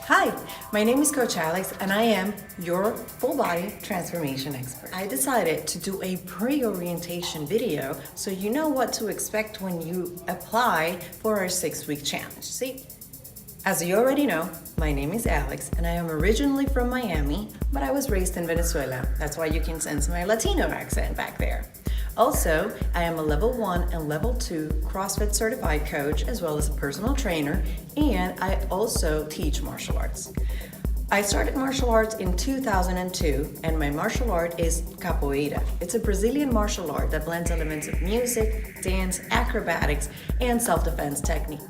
Hi, my name is Coach Alex and I am your full body transformation expert. I decided to do a pre-orientation video so you know what to expect when you apply for our 6-week challenge. See, as you already know, my name is Alex and I am originally from Miami, but I was raised in Venezuela. That's why you can sense my Latino accent back there. Also, I am a level 1 and level 2 CrossFit certified coach, as well as a personal trainer, and I also teach martial arts. I started martial arts in 2002, and my martial art is capoeira. It's a Brazilian martial art that blends elements of music, dance, acrobatics, and self-defense techniques.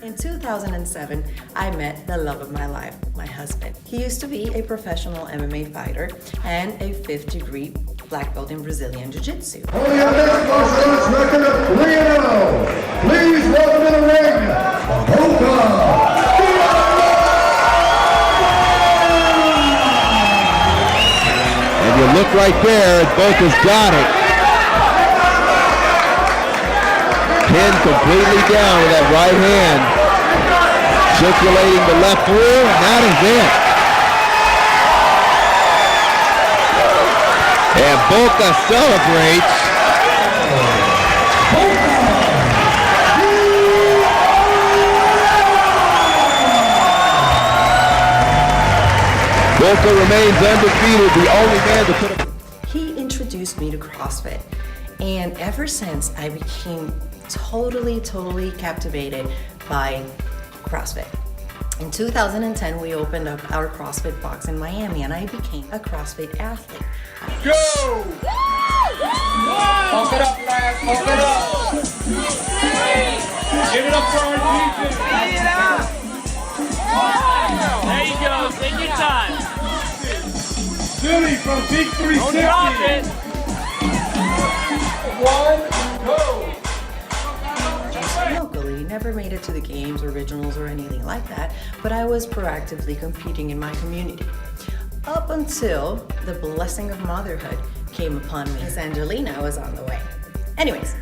In 2007, I met the love of my life, my husband. He used to be a professional MMA fighter and a 5th degree black belt in Brazilian Jiu-Jitsu. Holding our next martial arts record of 3-0. Please welcome to the ring, Boca. And you look right there, Boca's got it. Pinned completely down with that right hand. Circulating the left through, and that is it. And Boca celebrates. Boca remains undefeated, the only man to put a... He introduced me to CrossFit, and ever since I became totally captivated by CrossFit. In 2010, we opened up our CrossFit box in Miami, and I became a CrossFit athlete. Go! Pump it up, lads. Pump it up. Give it up for our defense. There you go. Take your time. Billy from Peak 360. Don't drop it. 1, go. Locally, never made it to the games or regionals or anything like that, but I was proactively competing in my community. Up until the blessing of motherhood came upon me as Angelina was on the way. Anyways,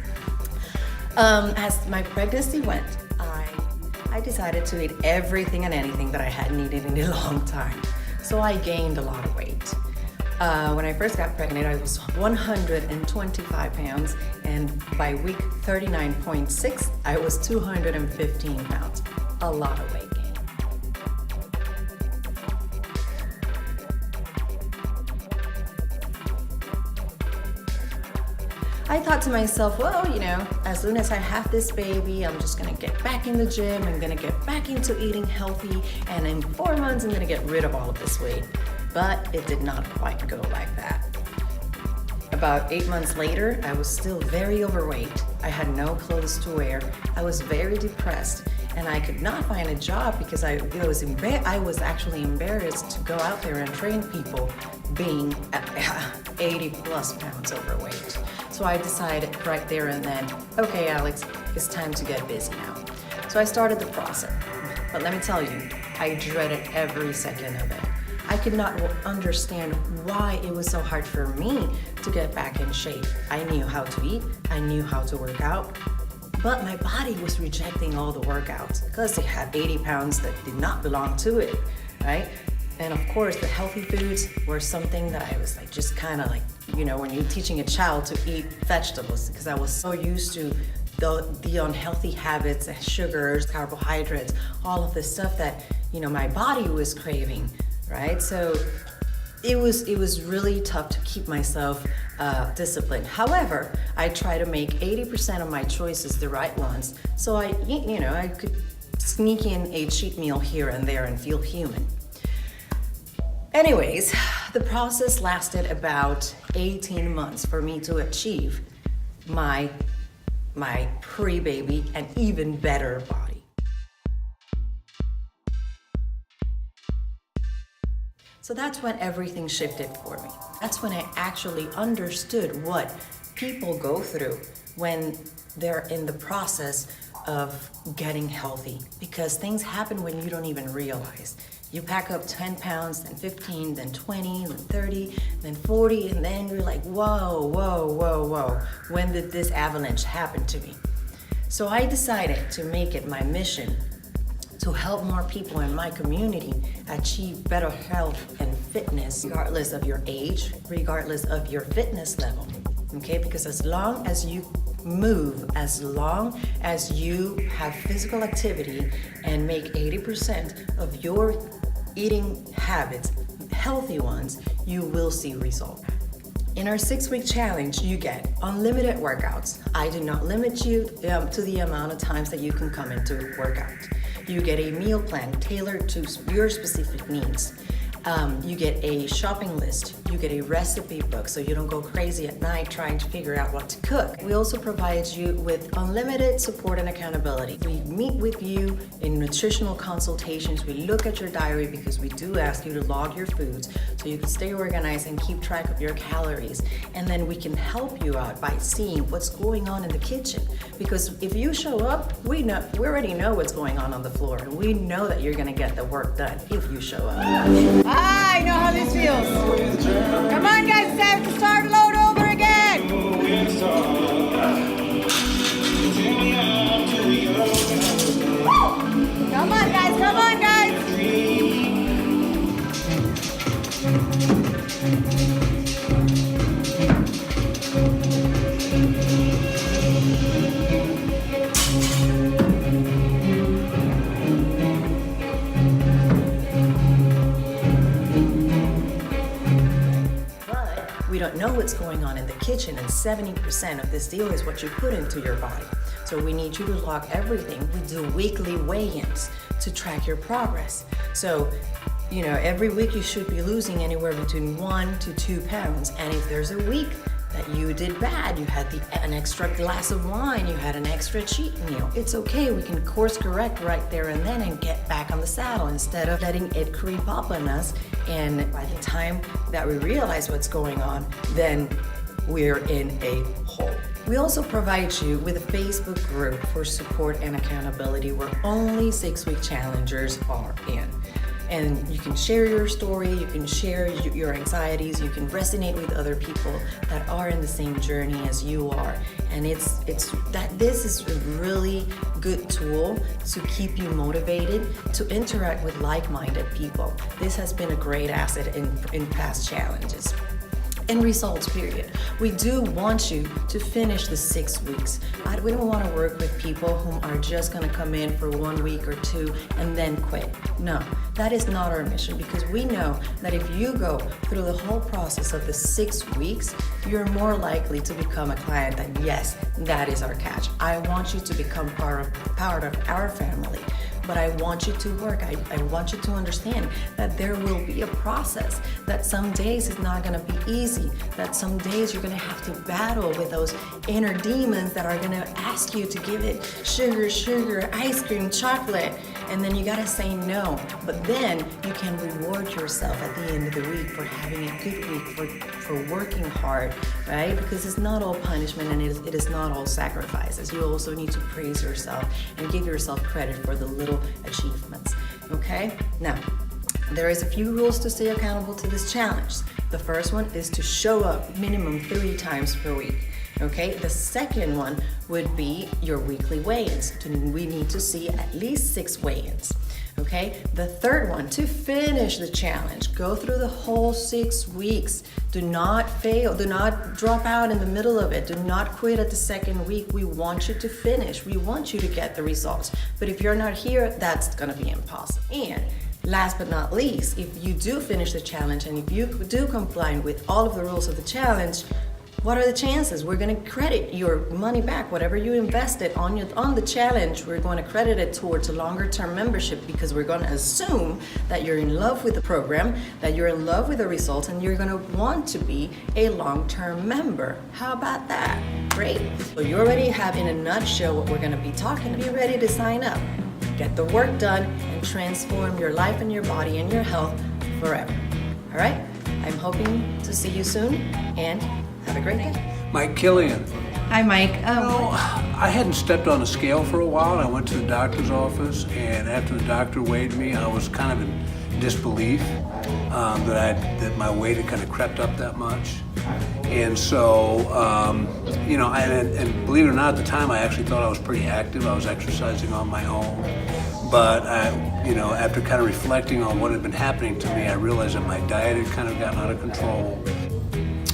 as my pregnancy went, I decided to eat everything and anything that I hadn't eaten in a long time. So I gained a lot of weight. When I first got pregnant, I was 125 pounds, and by week 39.6, I was 215 pounds. A lot of weight gain. I thought to myself, well, you know, as soon as I have this baby, I'm just gonna get back in the gym, I'm gonna get back into eating healthy, and in 4 months, I'm gonna get rid of all of this weight. But it did not quite go like that. About 8 months later, I was still very overweight. I had no clothes to wear. I was very depressed, and I could not find a job because I was actually embarrassed to go out there and train people being 80 plus pounds overweight. So I decided right there and then, okay, Alex, it's time to get busy now. So I started the process. But let me tell you, I dreaded every second of it. I could not understand why it was so hard for me to get back in shape. I knew how to eat, I knew how to work out, but my body was rejecting all the workouts because it had 80 pounds that did not belong to it, right? And of course, the healthy foods were something that I was like, just kind of like, you know, when you're teaching a child to eat vegetables, because I was so used to the unhealthy habits, sugars, carbohydrates, all of this stuff that, you know, my body was craving. Right? So it was really tough to keep myself disciplined. However, I try to make 80% of my choices the right ones, so I could sneak in a cheat meal here and there and feel human. Anyways, the process lasted about 18 months for me to achieve my pre-baby and even better body. So that's when everything shifted for me. That's when I actually understood what people go through when they're in the process of getting healthy because things happen when you don't even realize. You pack up 10 pounds, then 15, then 20, then 30, then 40, and then you're like, whoa, whoa, whoa, whoa. When did this avalanche happen to me? So I decided to make it my mission to help more people in my community achieve better health and fitness, regardless of your age, regardless of your fitness level, okay? Because as long as you move, as long as you have physical activity and make 80% of your eating habits healthy ones, you will see results. In our 6-week challenge, you get unlimited workouts. I do not limit you to the amount of times that you can come into workout. You get a meal plan tailored to your specific needs. You get a shopping list. You get a recipe book so you don't go crazy at night trying to figure out what to cook. We also provide you with unlimited support and accountability. We meet with you in nutritional consultations. We look at your diary because we do ask you to log your foods so you can stay organized and keep track of your calories. And then we can help you out by seeing what's going on in the kitchen. Because if you show up, we already know what's going on the floor. And we know that you're gonna get the work done if you show up. I know how this feels. Come on, guys, it's time to start load over again. Come on, guys, come on, guys. We don't know what's going on in the kitchen, and 70% of this deal is what you put into your body. So we need you to log everything. We do weekly weigh-ins to track your progress. So, every week you should be losing anywhere between 1 to 2 pounds. And if there's a week that you did bad, you had an extra glass of wine, you had an extra cheat meal, it's okay. We can course correct right there and then and get back on the saddle instead of letting it creep up on us. And by the time that we realize what's going on, then we're in a hole. We also provide you with a Facebook group for support and accountability where only 6-week challengers are in. And you can share your story, you can share your anxieties, you can resonate with other people that are in the same journey as you are. And this is a really good tool to keep you motivated to interact with like-minded people. This has been a great asset in past challenges. And results, period. We do want you to finish the 6 weeks. We don't want to work with people who are just going to come in for 1 week or 2 and then quit. No, that is not our mission, because we know that if you go through the whole process of the 6 weeks, you're more likely to become a client. And yes, that is our catch. I want you to become part of our family. But I want you to work. I want you to understand that there will be a process, that some days it's not gonna be easy, that some days you're gonna have to battle with those inner demons that are gonna ask you to give it sugar, ice cream, chocolate, and then you gotta say no. But then you can reward yourself at the end of the week for having a good week, for working hard, right? Because it's not all punishment and it is not all sacrifices. You also need to praise yourself and give yourself credit for the little achievements, okay? Now, there is a few rules to stay accountable to this challenge. The first one is to show up minimum 3 times per week, okay? The second one would be your weekly weigh-ins. We need to see at least 6 weigh-ins, okay? The third one, to finish the challenge, go through the whole 6 weeks. Do not fail, do not drop out in the middle of it, do not quit at the second week. We want you to finish, we want you to get the results. But if you're not here, that's gonna be impossible. And last but not least, if you do finish the challenge and if you do comply with all of the rules of the challenge, what are the chances? We're going to credit your money back. Whatever you invested on the challenge, we're going to credit it towards a longer term membership, because we're going to assume that you're in love with the program, that you're in love with the results, and you're going to want to be a long-term member. How about that? Great. So you already have in a nutshell what we're going to be talking about. Be ready to sign up, get the work done, and transform your life and your body and your health forever. All right? I'm hoping to see you soon, and have a great day. Mike Killian. Hi, Mike. Well, I hadn't stepped on a scale for a while, and I went to the doctor's office, and after the doctor weighed me, I was kind of in disbelief that my weight had kind of crept up that much. And so, and believe it or not, at the time I actually thought I was pretty active. I was exercising on my own. But after kind of reflecting on what had been happening to me, I realized that my diet had kind of gotten out of control.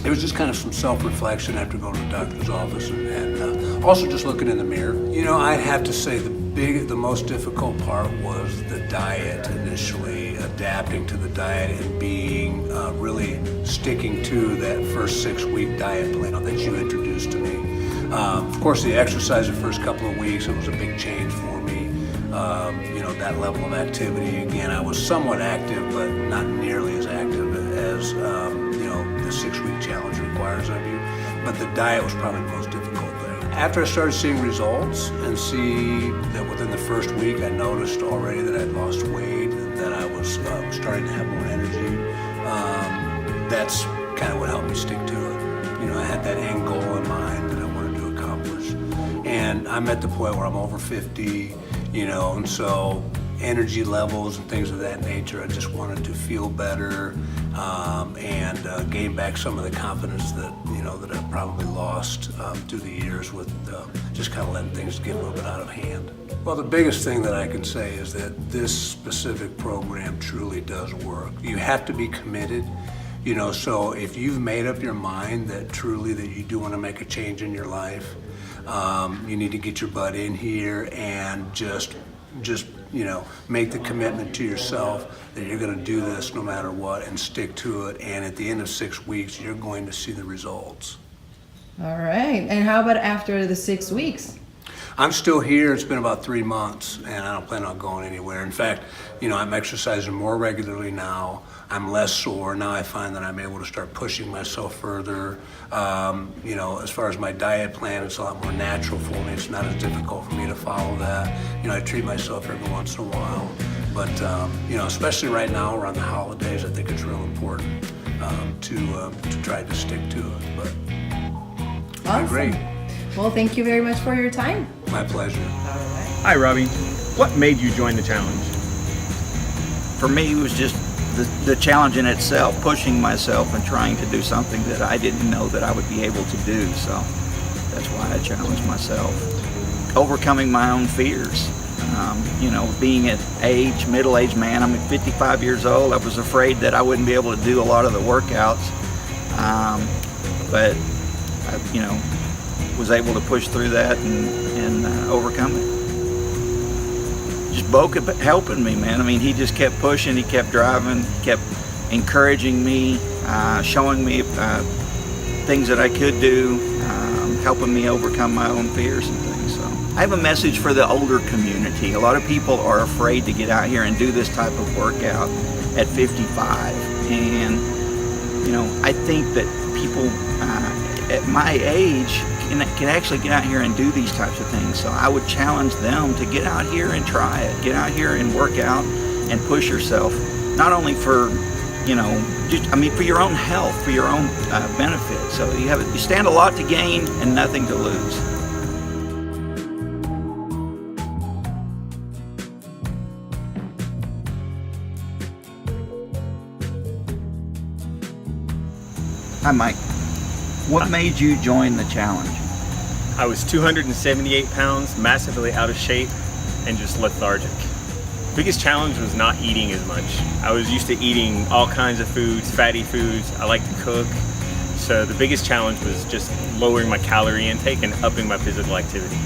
It was just kind of some self-reflection after going to the doctor's office and also just looking in the mirror. I'd have to say the most difficult part was the diet initially, adapting to the diet and being really sticking to that first 6-week diet plan that you introduced to me. Of course, the exercise the first couple of weeks, it was a big change for me. That level of activity, again, I was somewhat active, but not nearly as active as the 6-week challenge requires of you. But the diet was probably the most difficult thing. After I started seeing results and see that within the first week I noticed already that I'd lost weight and that I was starting to have more energy, that's kind of what helped me stick to it. I had that end goal in mind that I wanted to accomplish. And I'm at the point where I'm over 50, and so energy levels and things of that nature, I just wanted to feel better and gain back some of the confidence that I've probably lost through the years with just kind of letting things get a little bit out of hand. Well, the biggest thing that I can say is that this specific program truly does work. You have to be committed. So if you've made up your mind that truly that you do want to make a change in your life, you need to get your butt in here and just make the commitment to yourself that you're going to do this no matter what and stick to it. And at the end of 6 weeks, you're going to see the results. All right. And how about after the 6 weeks? I'm still here. It's been about 3 months, and I don't plan on going anywhere. In fact, I'm exercising more regularly now. I'm less sore. Now I find that I'm able to start pushing myself further. As far as my diet plan, it's a lot more natural for me. It's not as difficult for me to follow that. I treat myself every once in a while. But, especially right now around the holidays, I think it's real important to try to stick to it. But Awesome. Great. Well, thank you very much for your time. My pleasure. Hi, Robbie. What made you join the challenge? For me, it was just the challenge in itself, pushing myself and trying to do something that I didn't know that I would be able to do. So that's why I challenged myself. Overcoming my own fears. Being an middle-aged man, I'm 55 years old. I was afraid that I wouldn't be able to do a lot of the workouts. But I, was able to push through that and overcome it. Just Bo kept helping me, man. I mean, he just kept pushing, he kept driving, kept encouraging me, showing me things that I could do, helping me overcome my own fears and things. So I have a message for the older community. A lot of people are afraid to get out here and do this type of workout at 55. And, I think that people at my age can actually get out here and do these types of things. So I would challenge them to get out here and try it. Get out here and work out and push yourself. Not only for, for your own health, for your own benefit. So you stand a lot to gain and nothing to lose. Hi, Mike. What made you join the challenge? I was 278 pounds, massively out of shape, and just lethargic. Biggest challenge was not eating as much. I was used to eating all kinds of foods, fatty foods. I like to cook. So the biggest challenge was just lowering my calorie intake and upping my physical activity.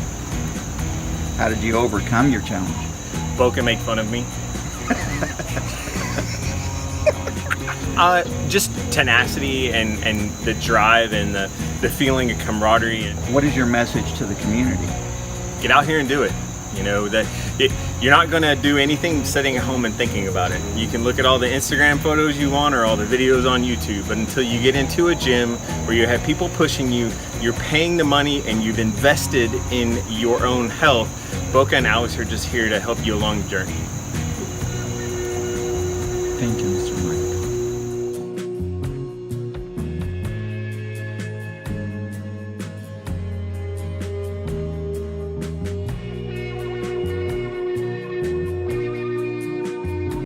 How did you overcome your challenge? Bo can make fun of me. Just tenacity and the drive and the feeling of camaraderie. What is your message to the community? Get out here and do it. You're not gonna do anything sitting at home and thinking about it. You can look at all the Instagram photos you want or all the videos on YouTube, but until you get into a gym where you have people pushing you, you're paying the money and you've invested in your own health, Boca and Alex are just here to help you along the journey. Thank you, Mr.